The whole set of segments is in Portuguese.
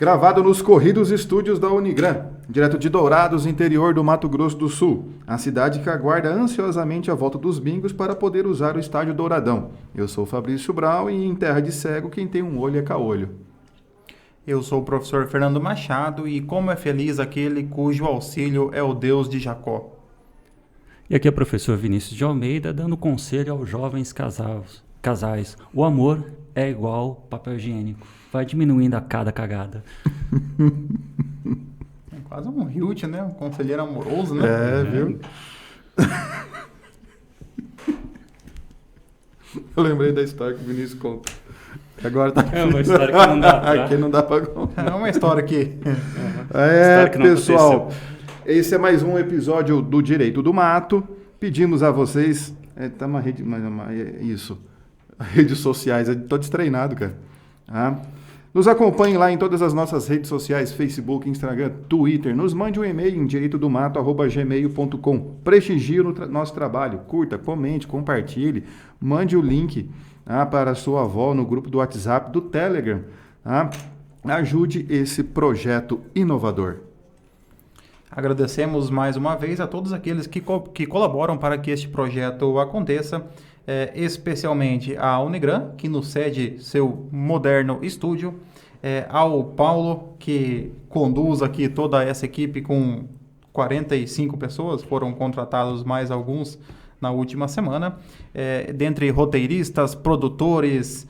Gravado nos corridos estúdios da Unigran, direto de Dourados, interior do Mato Grosso do Sul. A cidade que aguarda ansiosamente a volta dos bingos para poder usar o estádio Douradão. Eu sou Fabrício Brau e em terra de cego, quem tem um olho é caolho. Eu sou o professor Fernando Machado e como é feliz aquele cujo auxílio é o Deus de Jacó. E aqui é o professor Vinícius de Almeida dando conselho aos jovens casais. O amor é igual papel higiênico. Vai diminuindo a cada cagada. É quase um Hilt, né? Um conselheiro amoroso, né? Viu? Eu lembrei da história que o Vinícius conta. Agora tá... É uma história que não dá pra... Aqui não dá pra contar. É uma história que... Pessoal, esse é mais um episódio do Direito do Mato. Pedimos a vocês... tá uma rede... Isso. Redes sociais. Eu tô destreinado, cara. Nos acompanhe lá em todas as nossas redes sociais, Facebook, Instagram, Twitter. Nos mande um e-mail em direitodomato@gmail.com. Prestigie o nosso trabalho. Curta, comente, compartilhe. Mande o link para a sua avó no grupo do WhatsApp, do Telegram. Ajude esse projeto inovador. Agradecemos mais uma vez a todos aqueles que colaboram para que este projeto aconteça. Especialmente a Unigran, que nos cede seu moderno estúdio, ao Paulo, que conduz aqui toda essa equipe com 45 pessoas, foram contratados mais alguns na última semana, dentre roteiristas, produtores,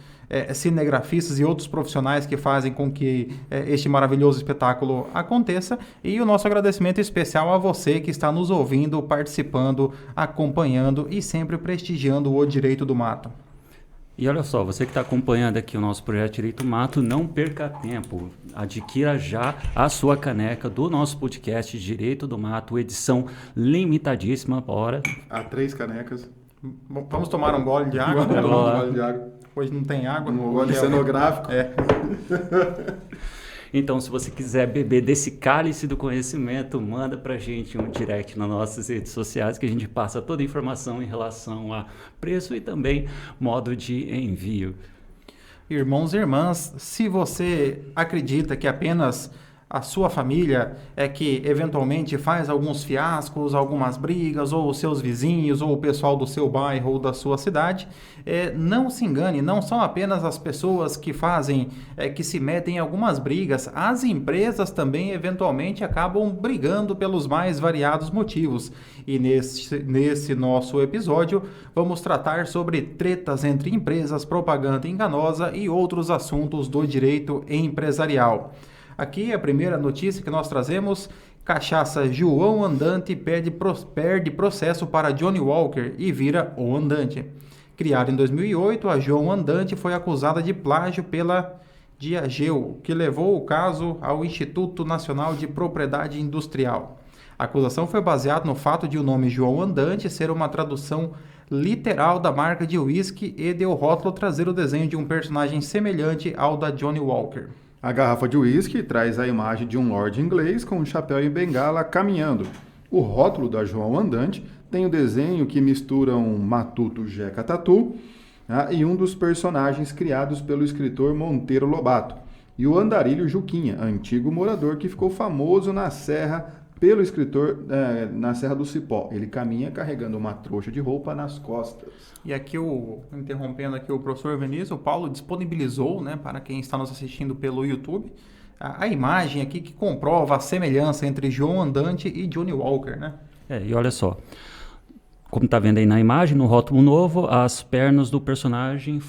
cinegrafistas e outros profissionais que fazem com que este maravilhoso espetáculo aconteça. E o nosso agradecimento especial a você que está nos ouvindo, participando, acompanhando e sempre prestigiando o Direito do Mato. E olha só, você que está acompanhando aqui o nosso projeto Direito do Mato, não perca tempo. Adquira já a sua caneca do nosso podcast Direito do Mato, edição limitadíssima. Bora. Há 3 canecas. Vamos tomar um gole de água? Vamos tomar um gole de água. Hoje não tem água. Um gole cenográfico. Então, se você quiser beber desse cálice do conhecimento, manda pra gente um direct nas nossas redes sociais que a gente passa toda a informação em relação a preço e também modo de envio. Irmãos e irmãs, se você acredita que apenas a sua família é que eventualmente faz alguns fiascos, algumas brigas, ou os seus vizinhos, ou o pessoal do seu bairro ou da sua cidade, não se engane, não são apenas as pessoas que fazem, que se metem em algumas brigas, as empresas também eventualmente acabam brigando pelos mais variados motivos. E nesse nosso episódio vamos tratar sobre tretas entre empresas, propaganda enganosa e outros assuntos do direito empresarial. Aqui a primeira notícia que nós trazemos: cachaça João Andante perde processo para Johnny Walker e vira o Andante. Criada em 2008, a João Andante foi acusada de plágio pela Diageo, que levou o caso ao Instituto Nacional de Propriedade Industrial. A acusação foi baseada no fato de o nome João Andante ser uma tradução literal da marca de uísque e de o rótulo trazer o desenho de um personagem semelhante ao da Johnny Walker. A garrafa de uísque traz a imagem de um lord inglês com um chapéu e bengala caminhando. O rótulo da João Andante tem o desenho que mistura um matuto Jeca Tatu e um dos personagens criados pelo escritor Monteiro Lobato. E o andarilho Juquinha, antigo morador que ficou famoso na serra pelo escritor na Serra do Cipó. Ele caminha carregando uma trouxa de roupa nas costas. E aqui, interrompendo aqui o professor Vinícius, o Paulo disponibilizou, para quem está nos assistindo pelo YouTube, a imagem aqui que comprova a semelhança entre João Andante e Johnny Walker, né? E olha só, como está vendo aí na imagem, no rótulo novo, as pernas do personagem,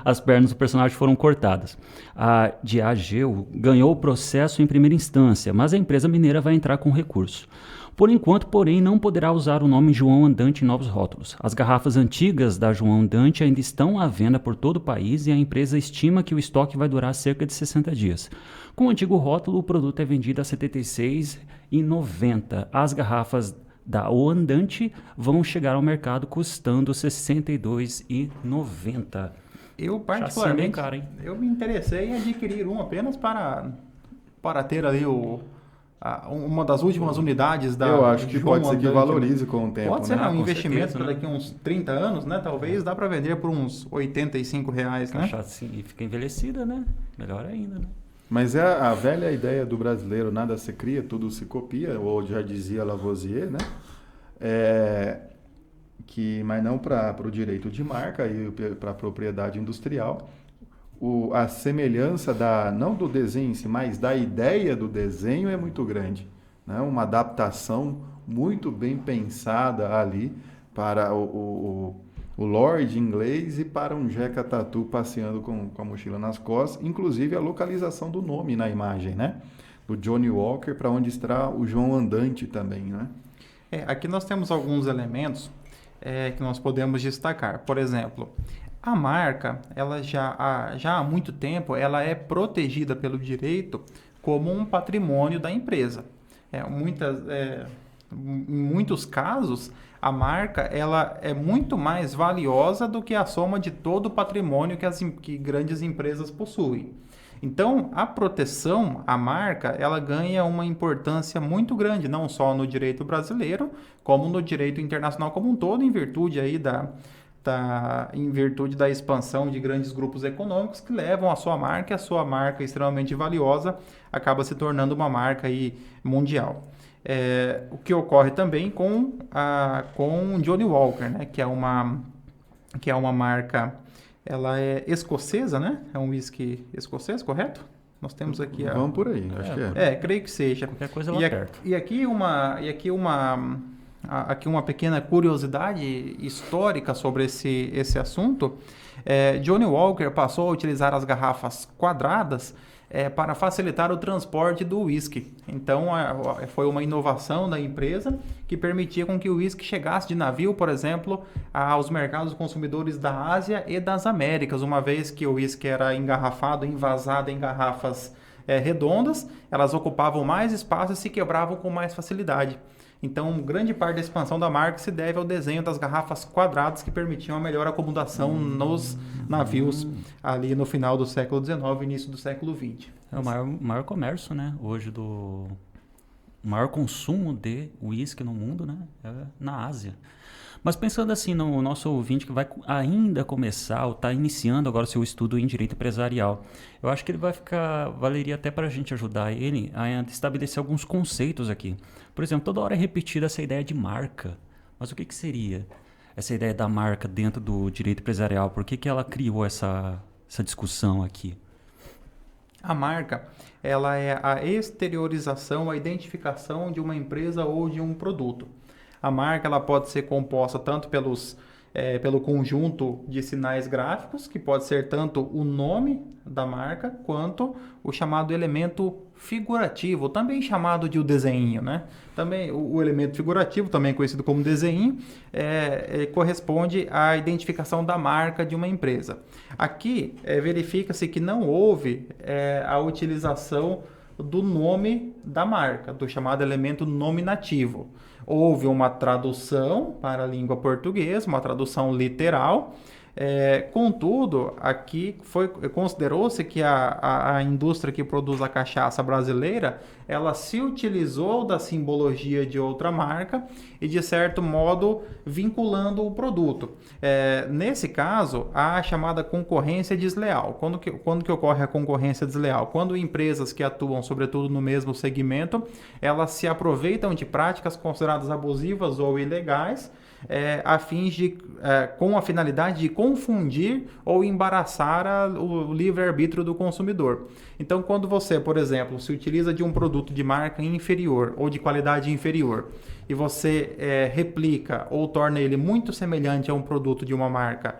as pernas do personagem foram cortadas. A Diageo ganhou o processo em primeira instância, mas a empresa mineira vai entrar com recurso. Por enquanto, porém, não poderá usar o nome João Andante em novos rótulos. As garrafas antigas da João Andante ainda estão à venda por todo o país e a empresa estima que o estoque vai durar cerca de 60 dias. Com o antigo rótulo, o produto é vendido a R$ 76,90. As garrafas da O Andante vão chegar ao mercado custando R$ 62,90. Eu particularmente, eu me interessei em adquirir um apenas para ter ali uma das últimas unidades da Eu acho que João pode ser que Andante, valorize com o tempo, pode ser, né? né? Um Com investimento certeza, para né? daqui a uns 30 anos, né? Talvez dá para vender por uns R$ 85, né? Cachaça assim, fica envelhecida, né? Melhor ainda, né? Mas é a velha ideia do brasileiro, nada se cria, tudo se copia, ou já dizia Lavoisier, né? Mas não para o direito de marca e para a propriedade industrial. A semelhança não do desenho em si, mas da ideia do desenho é muito grande, né? Uma adaptação muito bem pensada ali para o Lord inglês e para um Jeca Tatu passeando com a mochila nas costas, inclusive a localização do nome na imagem, né? Do Johnny Walker, para onde está o João Andante também, né? Aqui nós temos alguns elementos que nós podemos destacar. Por exemplo, a marca, ela já há muito tempo, ela é protegida pelo direito como um patrimônio da empresa. Em muitos casos, a marca ela é muito mais valiosa do que a soma de todo o patrimônio que grandes empresas possuem. Então, a proteção à marca, ela ganha uma importância muito grande, não só no direito brasileiro, como no direito internacional como um todo, em virtude aí em virtude da expansão de grandes grupos econômicos que levam a sua marca, e a sua marca extremamente valiosa acaba se tornando uma marca aí mundial. O que ocorre também com Johnny Walker, né? que é uma marca, ela é escocesa, né? É um whisky escocês, correto? Nós temos aqui Vamos por aí, acho que é. Creio que seja. Qualquer coisa lá perto. E aqui uma pequena curiosidade histórica sobre esse assunto. Johnny Walker passou a utilizar as garrafas quadradas para facilitar o transporte do whisky. Então, foi uma inovação da empresa que permitia com que o whisky chegasse de navio, por exemplo, aos mercados consumidores da Ásia e das Américas, uma vez que o whisky era envasado em garrafas redondas, elas ocupavam mais espaço e se quebravam com mais facilidade. Então, grande parte da expansão da marca se deve ao desenho das garrafas quadradas que permitiam a melhor acomodação nos navios ali no final do século XIX e início do século XX. É o maior comércio, né? Hoje o maior consumo de uísque no mundo, né? É na Ásia. Mas pensando assim no nosso ouvinte que vai ainda começar ou está iniciando agora o seu estudo em direito empresarial, eu acho que ele valeria até para a gente ajudar ele a estabelecer alguns conceitos aqui. Por exemplo, toda hora é repetida essa ideia de marca. Mas o que seria essa ideia da marca dentro do direito empresarial? Por que ela criou essa discussão aqui? A marca, ela é a exteriorização, a identificação de uma empresa ou de um produto. A marca ela pode ser composta tanto pelo conjunto de sinais gráficos, que pode ser tanto o nome da marca, quanto o chamado elemento figurativo, também chamado de o desenho, né? Também o elemento figurativo, também conhecido como desenho, corresponde à identificação da marca de uma empresa. Aqui, verifica-se que não houve a utilização do nome da marca, do chamado elemento nominativo. Houve uma tradução para a língua portuguesa, uma tradução literal. Contudo, aqui considerou-se que a indústria que produz a cachaça brasileira, ela se utilizou da simbologia de outra marca e, de certo modo, vinculando o produto. Nesse caso, há a chamada concorrência desleal. Quando que ocorre a concorrência desleal? Quando empresas que atuam, sobretudo, no mesmo segmento, elas se aproveitam de práticas consideradas abusivas ou ilegais, com a finalidade de confundir ou embaraçar o livre-arbítrio do consumidor. Então, quando você, por exemplo, se utiliza de um produto de marca inferior ou de qualidade inferior e você replica ou torna ele muito semelhante a um produto de uma marca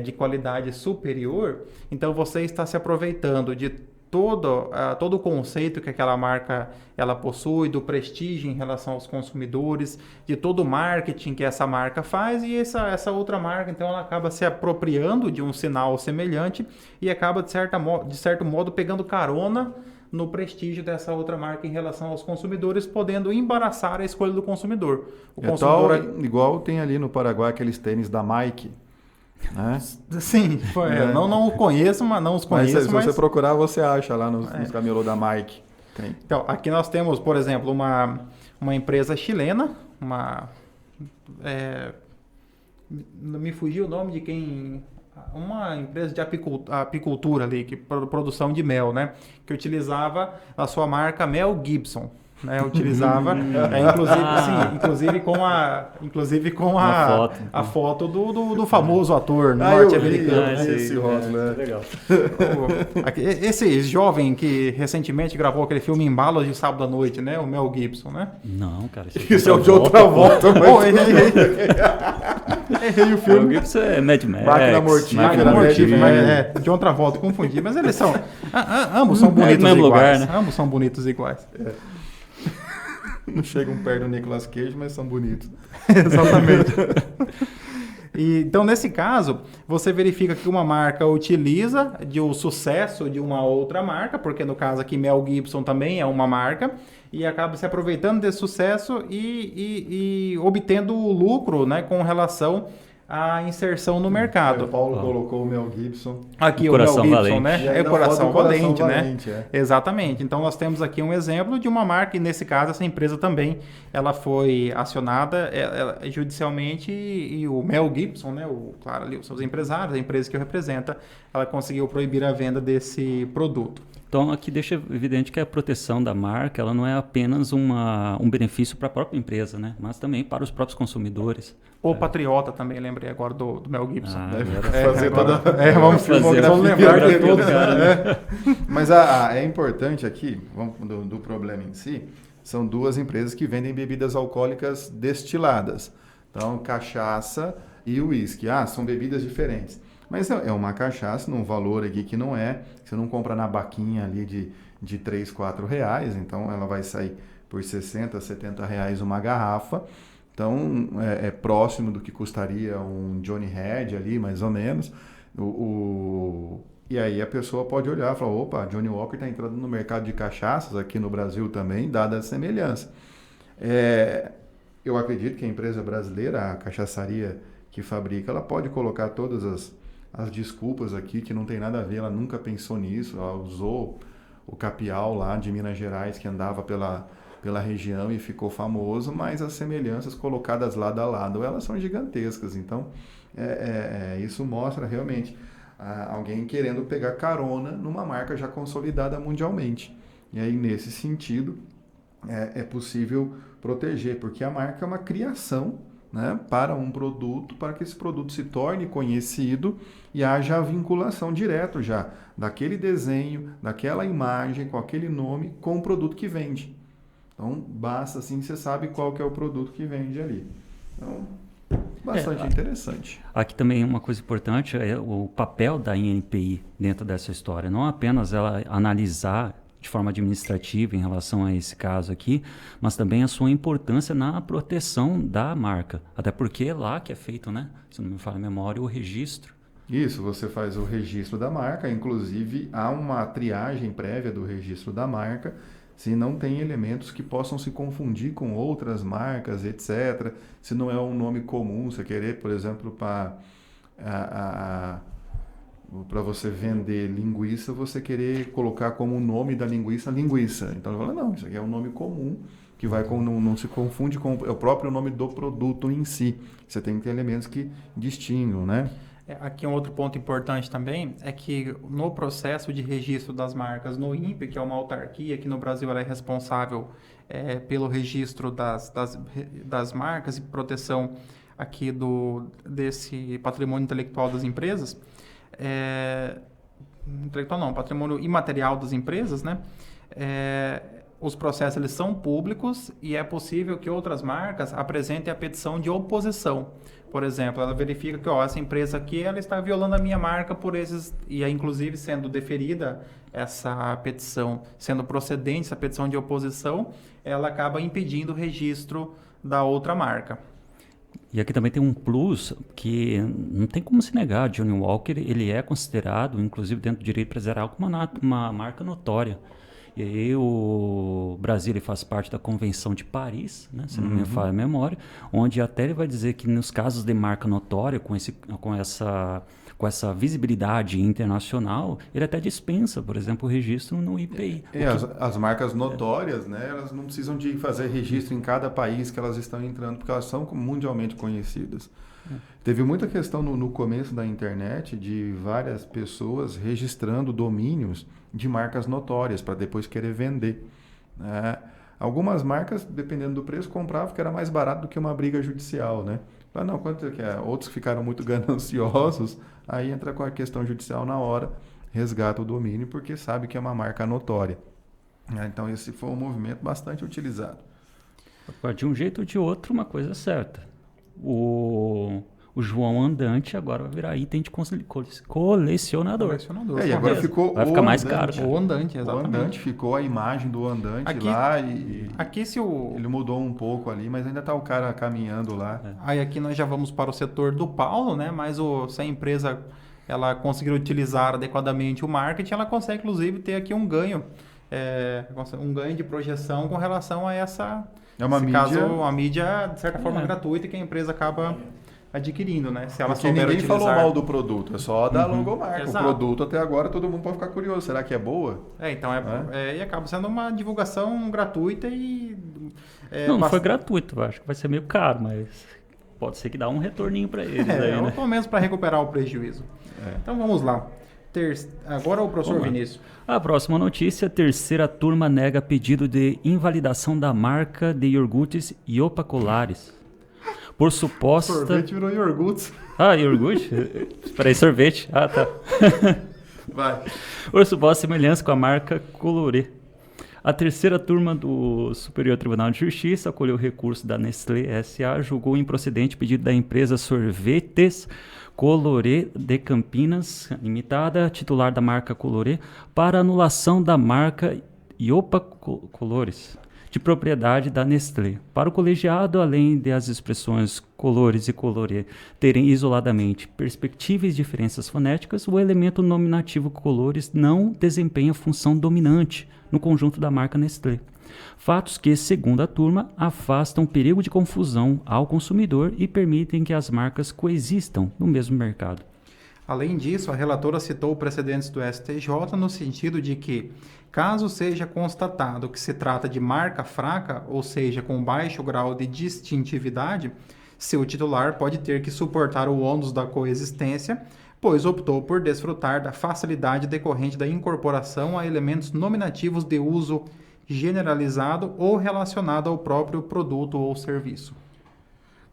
de qualidade superior, então você está se aproveitando de todo o conceito que aquela marca ela possui, do prestígio em relação aos consumidores, de todo o marketing que essa marca faz, e essa outra marca, então, ela acaba se apropriando de um sinal semelhante e acaba, de certo modo, pegando carona no prestígio dessa outra marca em relação aos consumidores, podendo embaraçar a escolha do consumidor. Igual tem ali no Paraguai aqueles tênis da Nike. Né? Sim, não conheço, mas não os conheço. Mas se você procurar, você acha lá nos camelô da Nike. Tem. Então, aqui nós temos, por exemplo, uma empresa chilena, me fugiu o nome de quem... Uma empresa de apicultura ali, produção de mel, né? Que utilizava a sua marca Mel Gibson. Né, utilizava, inclusive com a foto do famoso ator norte-americano. Esse rótulo, né? Legal. Esse jovem que recentemente gravou aquele filme Embalos de Sábado à Noite, né? O Mel Gibson, né? Não, cara. Isso é o de outra volta. Errei o filme. O Gibson é Mad Max. Máquina Mortífera. Máquina Mortífera, mas de outra volta, confundi. Mas eles são... ambos são bonitos iguais. Lugar, né? Ambos são bonitos iguais. Não chegam perto do Nicolas Cage, mas são bonitos. Exatamente. Então, nesse caso, você verifica que uma marca utiliza o sucesso de uma outra marca, porque no caso aqui Mel Gibson também é uma marca, e acaba se aproveitando desse sucesso e obtendo lucro, né, com relação à inserção no mercado. O Paulo colocou o Mel Gibson. Aqui o Mel Gibson, valente. né? É o coração valente, né? Valente, é. Exatamente. Então nós temos aqui um exemplo de uma marca, e nesse caso essa empresa também, ela foi acionada judicialmente e o Mel Gibson, né? Claro, ali os seus empresários, a empresa que o representa, ela conseguiu proibir a venda desse produto. Então, aqui deixa evidente que a proteção da marca ela não é apenas um benefício para a própria empresa, né? Mas também para os próprios consumidores. O Patriota também, lembrei agora do Mel Gibson. Vamos lembrar de todos. Mas é importante aqui, do problema em si, são duas empresas que vendem bebidas alcoólicas destiladas. Então, cachaça e uísque. São bebidas diferentes. Mas é uma cachaça num valor aqui que não é, você não compra na baquinha ali de 3, 4 reais, então ela vai sair por 60, 70 reais uma garrafa, então é próximo do que custaria um Johnny Head ali, mais ou menos, e aí a pessoa pode olhar e falar, opa, Johnny Walker está entrando no mercado de cachaças aqui no Brasil também, dada a semelhança. Eu acredito que a empresa brasileira, a cachaçaria que fabrica, ela pode colocar todas as desculpas aqui, que não tem nada a ver, ela nunca pensou nisso, ela usou o capial lá de Minas Gerais, que andava pela região e ficou famoso, mas as semelhanças colocadas lado a lado, elas são gigantescas, então isso mostra realmente alguém querendo pegar carona numa marca já consolidada mundialmente, e aí nesse sentido é possível proteger, porque a marca é uma criação, né, para um produto, para que esse produto se torne conhecido e haja a vinculação direta já daquele desenho, daquela imagem, com aquele nome, com o produto que vende. Então, basta assim, você sabe qual que é o produto que vende ali. Então, bastante interessante. Aqui também uma coisa importante é o papel da INPI dentro dessa história. Não apenas ela analisar de forma administrativa em relação a esse caso aqui, mas também a sua importância na proteção da marca. Até porque é lá que é feito, né? Se não me falha a memória, o registro. Isso, você faz o registro da marca, inclusive há uma triagem prévia do registro da marca, se não tem elementos que possam se confundir com outras marcas, etc. Se não é um nome comum, você querer, por exemplo, para você vender linguiça, você querer colocar como nome da linguiça. Então, eu falo, não, isso aqui é um nome comum, que não se confunde com o próprio nome do produto em si. Você tem que ter elementos que distingam, né? Aqui um outro ponto importante também é que no processo de registro das marcas no INPE, que é uma autarquia que no Brasil ela é responsável pelo registro das marcas e proteção aqui desse patrimônio intelectual das empresas, patrimônio imaterial das empresas, né? Os processos eles são públicos e é possível que outras marcas apresentem a petição de oposição. Por exemplo, ela verifica que essa empresa aqui ela está violando a minha marca por esses... E aí, inclusive, sendo deferida essa petição, sendo procedente essa petição de oposição, ela acaba impedindo o registro da outra marca. E aqui também tem um plus que não tem como se negar. Johnny Walker ele é considerado, inclusive dentro do direito empresarial, como uma marca notória. E aí o Brasil ele faz parte da Convenção de Paris, né, se não me falha a memória, onde até ele vai dizer que nos casos de marca notória, com com essa visibilidade internacional, ele até dispensa, por exemplo, o registro no IPI. As marcas notórias, né, elas não precisam de fazer registro em cada país que elas estão entrando, porque elas são mundialmente conhecidas. Teve muita questão no começo da internet de várias pessoas registrando domínios de marcas notórias para depois querer vender, né? Algumas marcas, dependendo do preço, compravam porque era mais barato do que uma briga judicial, né? Não, quanto que é? Outros ficaram muito gananciosos, aí entra com a questão judicial na hora, resgata o domínio porque sabe que é uma marca notória. Então esse foi um movimento bastante utilizado. De um jeito ou de outro, uma coisa é certa. O João Andante agora vai virar item de colecionador. E agora ficou vai ficar mais caro. O Andante, exatamente. O Andante ficou a imagem do Andante aqui, lá aqui ele mudou um pouco ali, mas ainda está o cara caminhando lá. Aí aqui nós já vamos para o setor do Paulo, né? Mas se a empresa ela conseguir utilizar adequadamente o marketing, ela consegue inclusive ter aqui um ganho de projeção com relação a essa... uma mídia, de certa forma, gratuita que a empresa acaba adquirindo, né? Se ela Porque souber ninguém utilizar... falou mal do produto, é só da logomarca. Exato. O produto até agora todo mundo pode ficar curioso, será que é boa? Então e acaba sendo uma divulgação gratuita e... não foi gratuito, eu acho que vai ser meio caro, mas pode ser que dá um retorninho para eles aí, né? Pelo menos para recuperar o prejuízo. Então vamos lá. Agora o professor Vinícius. A próxima notícia: terceira turma nega pedido de invalidação da marca de iogurtes Iopa Colares. Por suposta... Sorvete virou iogurtes. Iogurte? Espera aí, sorvete. Tá. Vai. Por suposta semelhança com a marca Colorê. A terceira turma do Superior Tribunal de Justiça acolheu o recurso da Nestlé S.A., julgou improcedente pedido da empresa Sorvetes Colorê de Campinas Limitada, titular da marca Colorê, para anulação da marca Iopa Colores, de propriedade da Nestlé. Para o colegiado, além de as expressões colores e colorê terem isoladamente perspectivas e diferenças fonéticas, o elemento nominativo colores não desempenha função dominante no conjunto da marca Nestlé. Fatos que, segundo a turma, afastam o perigo de confusão ao consumidor e permitem que as marcas coexistam no mesmo mercado. Além disso, a relatora citou precedentes do STJ no sentido de que, caso seja constatado que se trata de marca fraca, ou seja, com baixo grau de distintividade, seu titular pode ter que suportar o ônus da coexistência, pois optou por desfrutar da facilidade decorrente da incorporação a elementos nominativos de uso generalizado ou relacionado ao próprio produto ou serviço.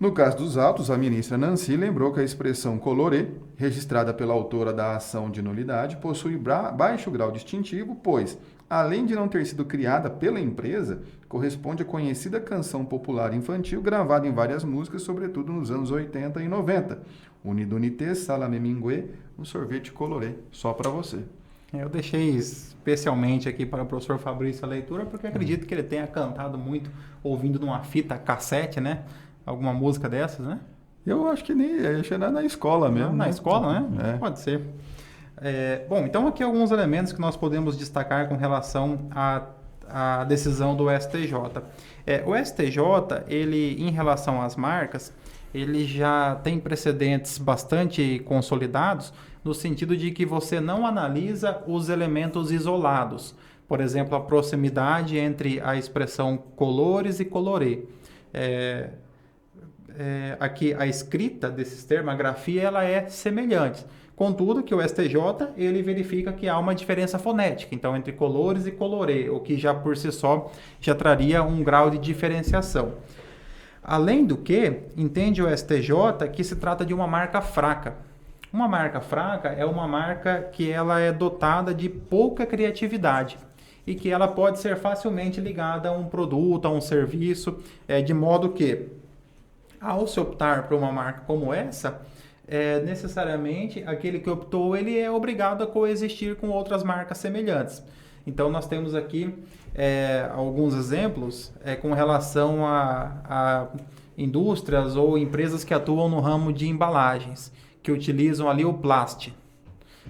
No caso dos autos, a ministra Nancy lembrou que a expressão colorê, registrada pela autora da ação de nulidade, possui baixo grau distintivo, pois, além de não ter sido criada pela empresa, corresponde à conhecida canção popular infantil gravada em várias músicas, sobretudo nos anos 80 e 90. Unidunité, salame mingue, um sorvete colorê, só para você. Eu deixei especialmente aqui para o professor Fabrício a leitura, porque acredito que ele tenha cantado muito, ouvindo numa fita cassete, né? Alguma música dessas, né? Eu acho que nem na escola mesmo. Na escola, né? É. Pode ser. Bom, então aqui alguns elementos que nós podemos destacar com relação à decisão do STJ. O STJ, ele, em relação às marcas, ele já tem precedentes bastante consolidados, no sentido de que você não analisa os elementos isolados. Por exemplo, a proximidade entre a expressão colores e colorê. Aqui a escrita desses termos, a grafia, ela é semelhante. Contudo, que o STJ, ele verifica que há uma diferença fonética, então, entre colores e colorê, o que já por si só já traria um grau de diferenciação. Além do que, entende o STJ que se trata de uma marca fraca. Uma marca fraca é uma marca que ela é dotada de pouca criatividade e que ela pode ser facilmente ligada a um produto, a um serviço, de modo que, ao se optar por uma marca como essa, necessariamente aquele que optou, ele é obrigado a coexistir com outras marcas semelhantes. Então, nós temos aqui alguns exemplos com relação a indústrias ou empresas que atuam no ramo de embalagens, que utilizam ali o plástico.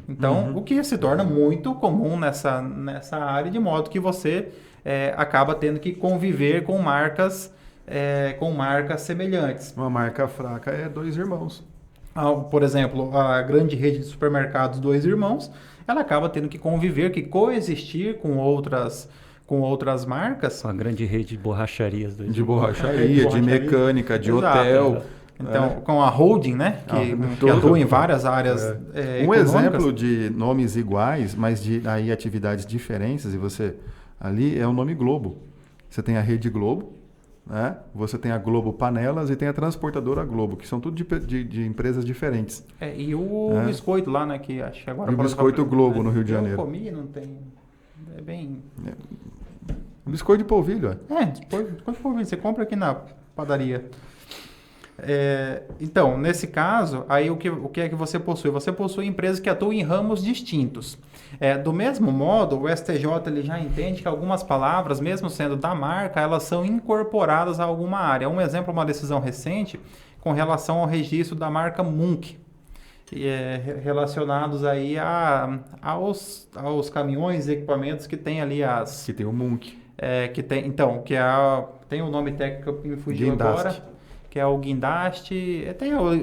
Então, o que se torna muito comum nessa área, de modo que você acaba tendo que conviver com marcas semelhantes. Uma marca fraca é dois irmãos. Por exemplo, a grande rede de supermercados Dois Irmãos, ela acaba tendo que conviver, que coexistir com outras marcas. Com a grande rede de borracharias. De borracharia, de mecânica, de Exato. hotel. Então, com a holding, né? Que atua em várias áreas Um econômicas. exemplo de nomes iguais, mas de aí atividades diferentes, e você ali é o nome Globo. Você tem a Rede Globo, né? Você tem a Globo Panelas e tem a Transportadora Globo, que são tudo de empresas diferentes. E o biscoito lá, né? Que acho que agora... E o biscoito Globo no Rio de Janeiro. Eu comi, não tem... É bem... Biscoito de polvilho, biscoito de polvilho. Você compra aqui na padaria. Então, nesse caso, aí o que é que você possui? Você possui empresas que atuam em ramos distintos. Do mesmo modo, o STJ ele já entende que algumas palavras, mesmo sendo da marca, elas são incorporadas a alguma área. Um exemplo, uma decisão recente com relação ao registro da marca Munk, relacionados aí aos caminhões e equipamentos que tem ali que tem o Munk. Tem o nome técnico que me fugiu agora, que é o guindaste.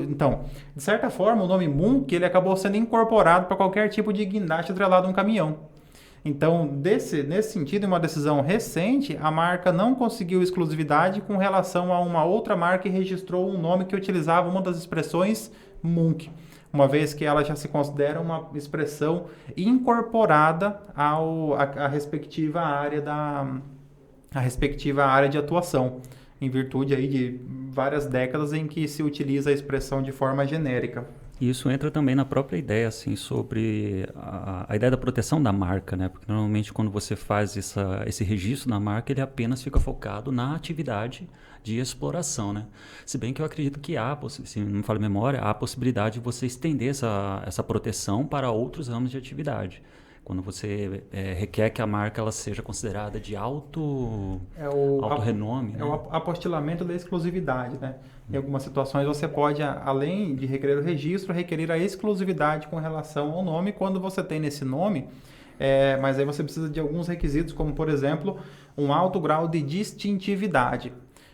Então, de certa forma, o nome Munk ele acabou sendo incorporado para qualquer tipo de guindaste atrelado a um caminhão. Então, nesse sentido, em uma decisão recente, a marca não conseguiu exclusividade com relação a uma outra marca e registrou um nome que utilizava uma das expressões Munk, uma vez que ela já se considera uma expressão incorporada à respectiva área de atuação, em virtude aí de várias décadas em que se utiliza a expressão de forma genérica. Isso entra também na própria ideia, assim, sobre a ideia da proteção da marca, né? Porque normalmente quando você faz esse registro na marca, ele apenas fica focado na atividade de exploração, né? Se bem que eu acredito que se não me falha a memória, há a possibilidade de você estender essa proteção para outros ramos de atividade. Quando você requer que a marca ela seja considerada de alto renome. É o apostilamento da exclusividade, né? Em algumas situações você pode, além de requerer o registro, requerer a exclusividade com relação ao nome. Quando você tem nesse nome, mas aí você precisa de alguns requisitos, como por exemplo, um alto grau de distintividade.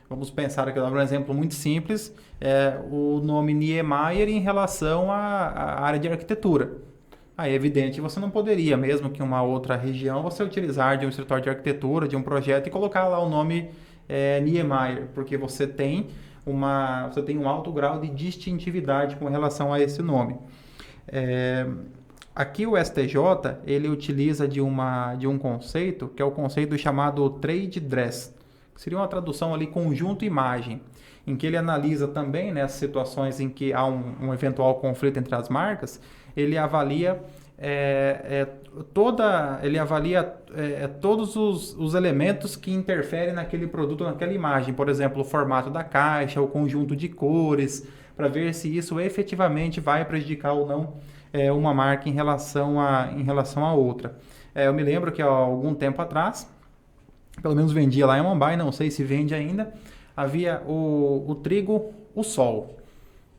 Vamos pensar aqui, um exemplo muito simples, o nome Niemeyer em relação à área de arquitetura. Aí é evidente que você não poderia, mesmo que em uma outra região, você utilizar de um escritório de arquitetura, de um projeto e colocar lá o nome Niemeyer, porque você tem um alto grau de distintividade com relação a esse nome. Aqui o STJ, ele utiliza de um conceito, que é o conceito chamado trade dress, que seria uma tradução ali conjunto imagem, em que ele analisa também nessas situações em que há um eventual conflito entre as marcas, ele avalia todos os elementos que interferem naquele produto, naquela imagem. Por exemplo, o formato da caixa, o conjunto de cores, para ver se isso efetivamente vai prejudicar ou não uma marca em relação a outra. Eu me lembro que há algum tempo atrás, pelo menos vendia lá em Mumbai, não sei se vende ainda, havia o trigo, o sol.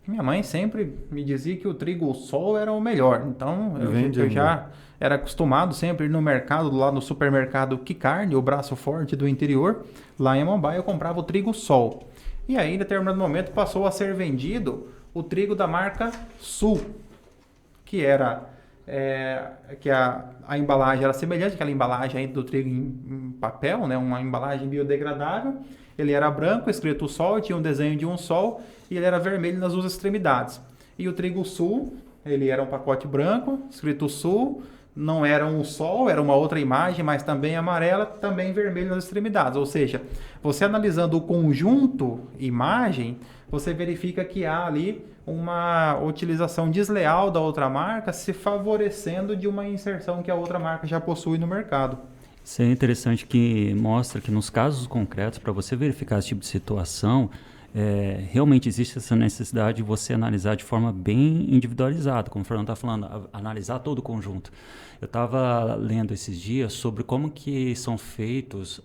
Minha mãe sempre me dizia que o trigo sol era o melhor. Então, eu já era acostumado sempre a ir no mercado, lá no supermercado Kikarni, o braço forte do interior. Lá em Mumbai eu comprava o trigo sol. E aí, em determinado momento, passou a ser vendido o trigo da marca Sul, que era... que a embalagem era semelhante àquela embalagem aí do trigo em papel, né? Uma embalagem biodegradável. Ele era branco, escrito sol, tinha um desenho de um sol e ele era vermelho nas duas extremidades. E o trigo Sul, ele era um pacote branco, escrito Sul, não era um sol, era uma outra imagem, mas também amarela, também vermelho nas extremidades. Ou seja, você analisando o conjunto imagem, você verifica que há ali uma utilização desleal da outra marca, se favorecendo de uma inserção que a outra marca já possui no mercado. Isso é interessante, que mostra que nos casos concretos, para você verificar esse tipo de situação, realmente existe essa necessidade de você analisar de forma bem individualizada, como o Fernando está falando, analisar todo o conjunto. Eu estava lendo esses dias sobre como que são feitos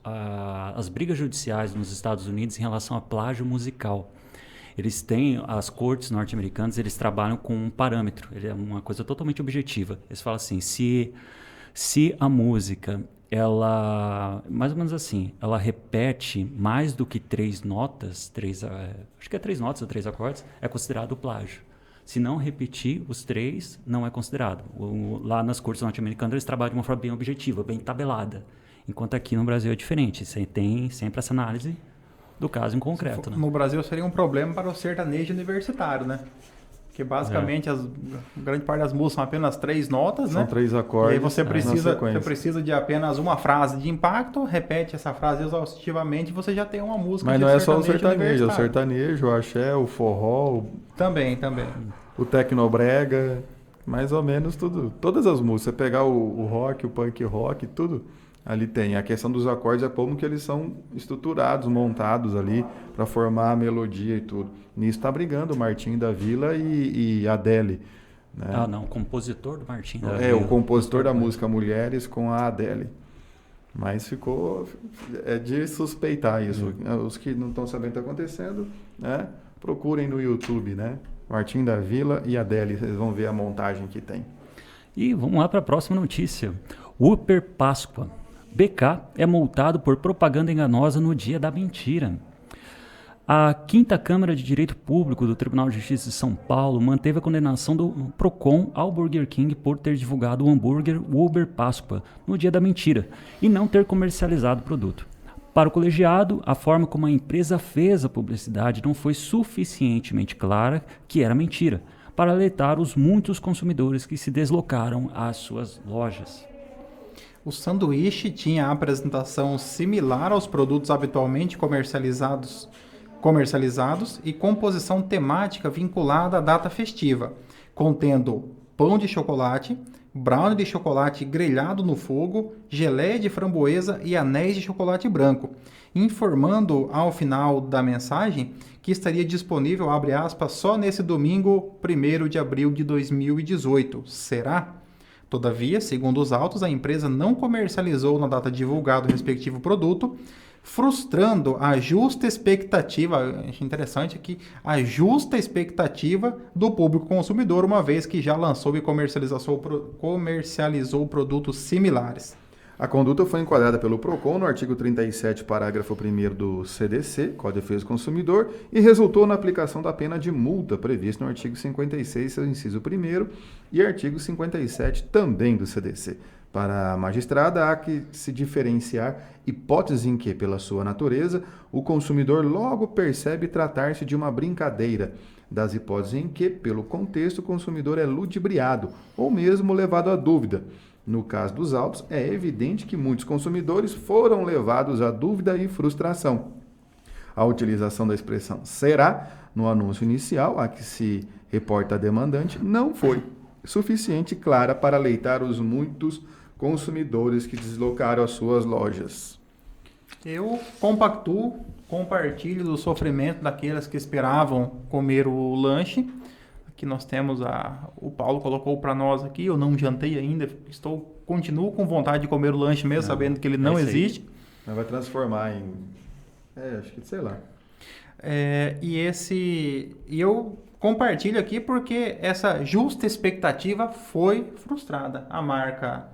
as brigas judiciais nos Estados Unidos em relação a plágio musical. Eles têm, as cortes norte-americanas, eles trabalham com um parâmetro, ele é uma coisa totalmente objetiva. Eles falam assim, se a música, ela, mais ou menos assim, ela repete mais do que 3 notas, acho que é 3 notas ou 3 acordes, é considerado plágio. Se não repetir os 3, não é considerado. Lá nas cortes norte-americanas eles trabalham de uma forma bem objetiva, bem tabelada. Enquanto aqui no Brasil é diferente. Você tem sempre essa análise do caso em concreto. Né? No Brasil seria um problema para o sertanejo universitário, né? Porque basicamente grande parte das músicas são apenas 3 notas, São né? 3 acordes. E aí você precisa de apenas uma frase de impacto, repete essa frase exaustivamente e você já tem uma música. Mas não é só o sertanejo, é o universitário. sertanejo, o axé, o forró, Também. o tecnobrega, mais ou menos tudo. Todas as músicas, você pegar o rock, o punk rock, tudo, ali tem. A questão dos acordes é como que eles são estruturados, montados ali para formar a melodia e tudo. Nisso está brigando o Martinho da Vila e a Adele. Né? Ah, não, o compositor do Martinho da Vila. O compositor da música Mulheres com a Adele. Mas ficou... É de suspeitar isso. Os que não estão sabendo o que está acontecendo, né? Procurem no YouTube, né? Martinho da Vila e Adele. Vocês vão ver a montagem que tem. E vamos lá para a próxima notícia. Uber Páscoa. BK é multado por propaganda enganosa no dia da mentira. A 5ª Câmara de Direito Público do Tribunal de Justiça de São Paulo manteve a condenação do Procon ao Burger King por ter divulgado o hambúrguer Uber Páscoa no dia da mentira e não ter comercializado o produto. Para o colegiado, a forma como a empresa fez a publicidade não foi suficientemente clara que era mentira, para alertar os muitos consumidores que se deslocaram às suas lojas. O sanduíche tinha a apresentação similar aos produtos habitualmente comercializados e composição temática vinculada à data festiva, contendo pão de chocolate, brownie de chocolate grelhado no fogo, geleia de framboesa e anéis de chocolate branco, informando ao final da mensagem que estaria disponível, abre aspas, só nesse domingo, 1º de abril de 2018. Será? Todavia, segundo os autos, a empresa não comercializou na data divulgada o respectivo produto, frustrando a justa expectativa, acho interessante aqui, a justa expectativa do público consumidor, uma vez que já lançou e comercializou produtos similares. A conduta foi enquadrada pelo PROCON no artigo 37, parágrafo 1º do CDC, Código de Defesa do Consumidor, e resultou na aplicação da pena de multa prevista no artigo 56, seu inciso 1º, e artigo 57 também do CDC. Para a magistrada, há que se diferenciar hipóteses em que, pela sua natureza, o consumidor logo percebe tratar-se de uma brincadeira, das hipóteses em que, pelo contexto, o consumidor é ludibriado ou mesmo levado à dúvida. No caso dos autos, é evidente que muitos consumidores foram levados à dúvida e frustração. A utilização da expressão será no anúncio inicial, a que se reporta a demandante, não foi suficiente clara para alertar os muitos consumidores que deslocaram as suas lojas. Eu compartilho do sofrimento daqueles que esperavam comer o lanche. Aqui nós temos o Paulo colocou para nós aqui, eu não jantei ainda, continuo com vontade de comer o lanche mesmo, sabendo que ele não existe. Mas vai transformar em... acho que sei lá. E eu compartilho aqui porque essa justa expectativa foi frustrada. A marca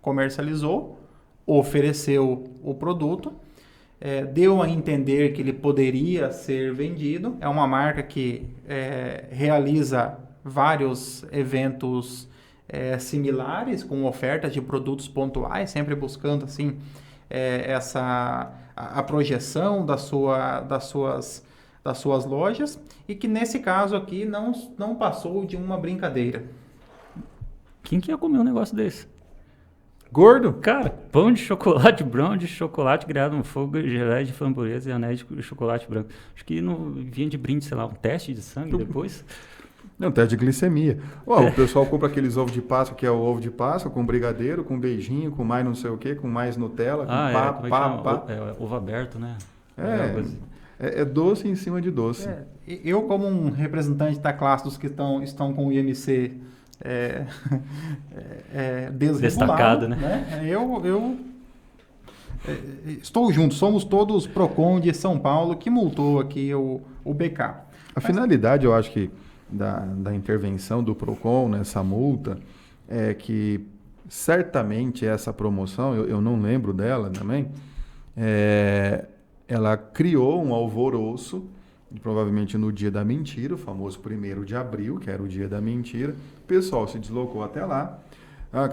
comercializou, ofereceu o produto, deu a entender que ele poderia ser vendido. É uma marca que realiza vários eventos similares, com ofertas de produtos pontuais, sempre buscando assim, a projeção das suas lojas, e que nesse caso aqui não passou de uma brincadeira. Quem que ia comer um negócio desse? Gordo? Cara, pão de chocolate, brownie de chocolate grelhado no fogo, geleia de framboesa e anéis de chocolate branco. Acho que não vinha de brinde, sei lá, um teste de sangue depois. Não, teste de glicemia. O pessoal compra aqueles ovos de Páscoa, que é o ovo de Páscoa, com brigadeiro, com beijinho, com mais não sei o quê, com mais Nutella, com pá. Ovo aberto, né? É doce em cima de doce. Eu, como um representante da classe dos que estão com o IMC destacado, né? Eu estou junto, somos todos PROCON de São Paulo que multou aqui o BK. A finalidade, eu acho que, da intervenção do PROCON nessa multa é que certamente essa promoção, eu não lembro dela também, ela criou um alvoroço e provavelmente no dia da mentira, o famoso 1º de abril, que era o dia da mentira, o pessoal se deslocou até lá.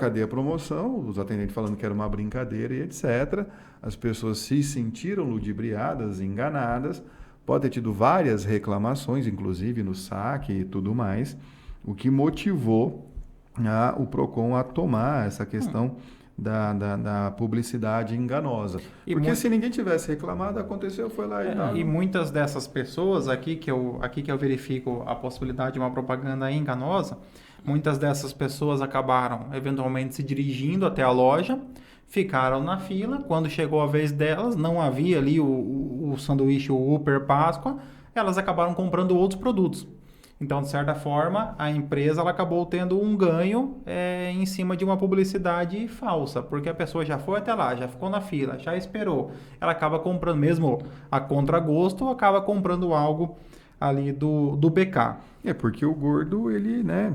Cadê a promoção? Os atendentes falando que era uma brincadeira e etc. As pessoas se sentiram ludibriadas, enganadas. Pode ter tido várias reclamações, inclusive no saque e tudo mais, o que motivou o PROCON a tomar essa questão da publicidade enganosa. Porque se ninguém tivesse reclamado, aconteceu, foi lá e tal. E muitas dessas pessoas, aqui que eu verifico a possibilidade de uma propaganda enganosa, muitas dessas pessoas acabaram eventualmente se dirigindo até a loja, ficaram na fila, quando chegou a vez delas, não havia ali o sanduíche, o Upper Páscoa, elas acabaram comprando outros produtos. Então, de certa forma, a empresa ela acabou tendo um ganho em cima de uma publicidade falsa, porque a pessoa já foi até lá, já ficou na fila, já esperou. Ela acaba comprando, mesmo a contragosto, acaba comprando algo ali do BK. Porque o gordo, ele, né?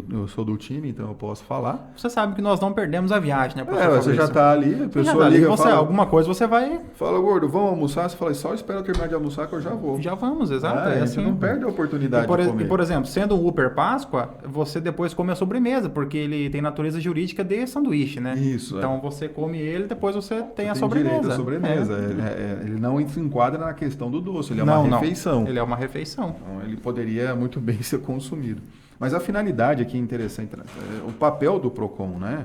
Eu sou do time, então eu posso falar. Você sabe que nós não perdemos a viagem, né, professor? Você já está ali, a pessoa liga e fala... Alguma coisa você vai... Fala, gordo, vamos almoçar? Você fala, só espera eu terminar de almoçar que eu já vou. Já vamos, exato. A gente não perde a oportunidade de comer. E, por exemplo, sendo um Upper Páscoa, você depois come a sobremesa, porque ele tem natureza jurídica de sanduíche, né? Isso. Então, você come ele, depois você tem a sobremesa. Direito à sobremesa. Ele não se enquadra na questão do doce, ele é uma refeição. Ele é uma refeição. Então, ele poderia muito bem ser consumido. Mas a finalidade aqui é interessante, o papel do PROCON, né?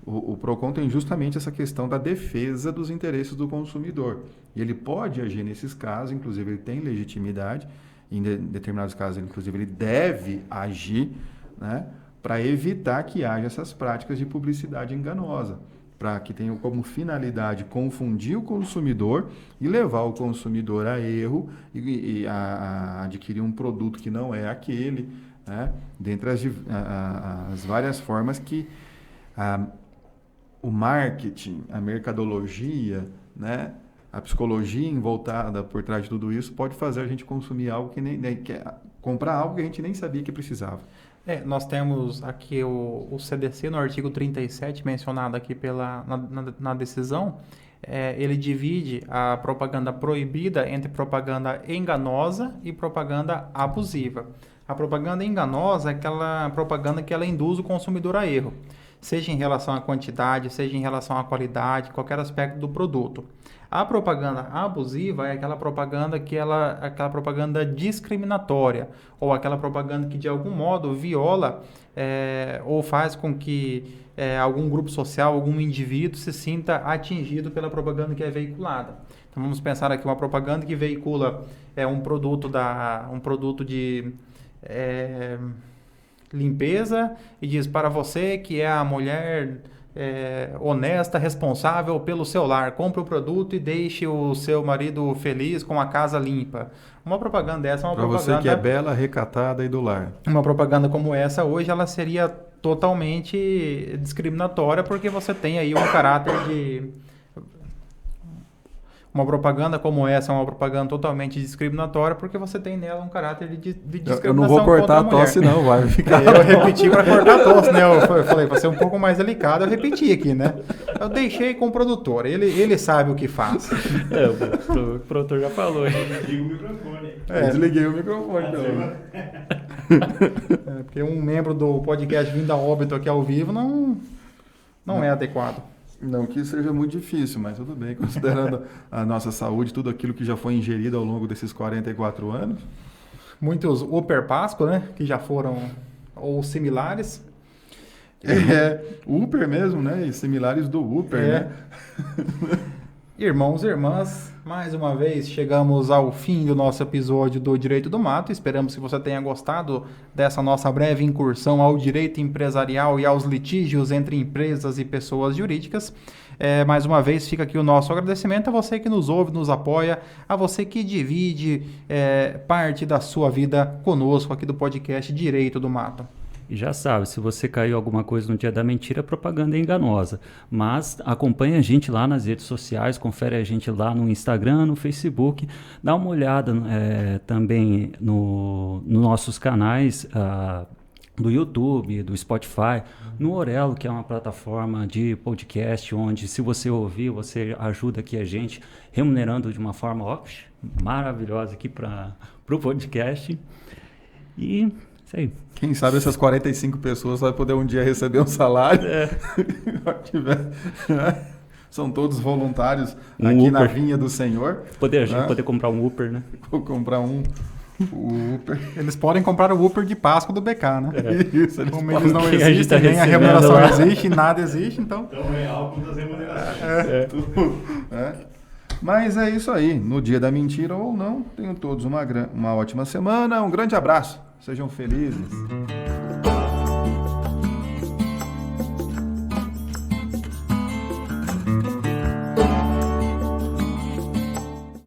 O PROCON tem justamente essa questão da defesa dos interesses do consumidor. E ele pode agir nesses casos, inclusive ele tem legitimidade, em determinados casos, inclusive ele deve agir, né? Para evitar que haja essas práticas de publicidade enganosa, para que tenha como finalidade confundir o consumidor e levar o consumidor a erro e a adquirir um produto que não é aquele, né? Dentre as várias formas que o marketing, a mercadologia, né? A psicologia envoltada por trás de tudo isso pode fazer a gente consumir algo comprar algo que a gente nem sabia que precisava. Nós temos aqui o CDC no artigo 37, mencionado aqui na decisão, ele divide a propaganda proibida entre propaganda enganosa e propaganda abusiva. A propaganda enganosa é aquela propaganda que ela induz o consumidor a erro, seja em relação à quantidade, seja em relação à qualidade, qualquer aspecto do produto. A propaganda abusiva é aquela propaganda aquela propaganda discriminatória, ou aquela propaganda que de algum modo viola ou faz com que algum grupo social, algum indivíduo se sinta atingido pela propaganda que é veiculada. Então vamos pensar aqui uma propaganda que veicula um produto de limpeza e diz para você que é a mulher honesta, responsável pelo seu lar, compre o produto e deixe o seu marido feliz com a casa limpa. Uma propaganda dessa é uma propaganda... Para você que é bela, recatada e do lar. Uma propaganda como essa hoje, ela seria totalmente discriminatória, porque você tem aí um caráter de... Uma propaganda como essa é uma propaganda totalmente discriminatória, porque você tem nela um caráter de discriminação. Eu não vou cortar a tosse, não, vai ficar. Eu repeti para cortar a tosse, né? Eu falei, para ser um pouco mais delicado, eu repeti aqui, né? Eu deixei com o produtor, ele sabe o que faz. O produtor já falou. Desliguei o microfone. Desliguei o microfone, então. Porque um membro do podcast vindo a óbito aqui ao vivo não é adequado. Não que seja muito difícil, mas tudo bem, considerando a nossa saúde, tudo aquilo que já foi ingerido ao longo desses 44 anos. Muitos Upper Páscoa, né? Que já foram, ou similares. Upper mesmo, né? E similares do Upper, né? Irmãos e irmãs, mais uma vez chegamos ao fim do nosso episódio do Direito do Mato. Esperamos que você tenha gostado dessa nossa breve incursão ao direito empresarial e aos litígios entre empresas e pessoas jurídicas. Mais uma vez fica aqui o nosso agradecimento a você que nos ouve, nos apoia, a você que divide parte da sua vida conosco aqui do podcast Direito do Mato. E já sabe, se você caiu alguma coisa no dia da mentira, a propaganda é enganosa. Mas acompanha a gente lá nas redes sociais, confere a gente lá no Instagram, no Facebook. Dá uma olhada também nos nossos canais do YouTube, do Spotify, no Orelo, que é uma plataforma de podcast, onde se você ouvir, você ajuda aqui a gente, remunerando de uma forma maravilhosa aqui para o podcast. E isso aí. Quem sabe essas 45 pessoas vai poder um dia receber um salário. São todos voluntários aqui na vinha do Senhor. Poder comprar um Uber, né? Vou comprar o Uber. Eles podem comprar o Uber de Páscoa do BK, né? Isso, Como eles não que a gente tá existem, nem a recebendo remuneração lá. existe, nada existe, então... Então é álcool das remunerações. Mas é isso aí. No dia da mentira ou não, tenham todos uma ótima semana. Um grande abraço. Sejam felizes.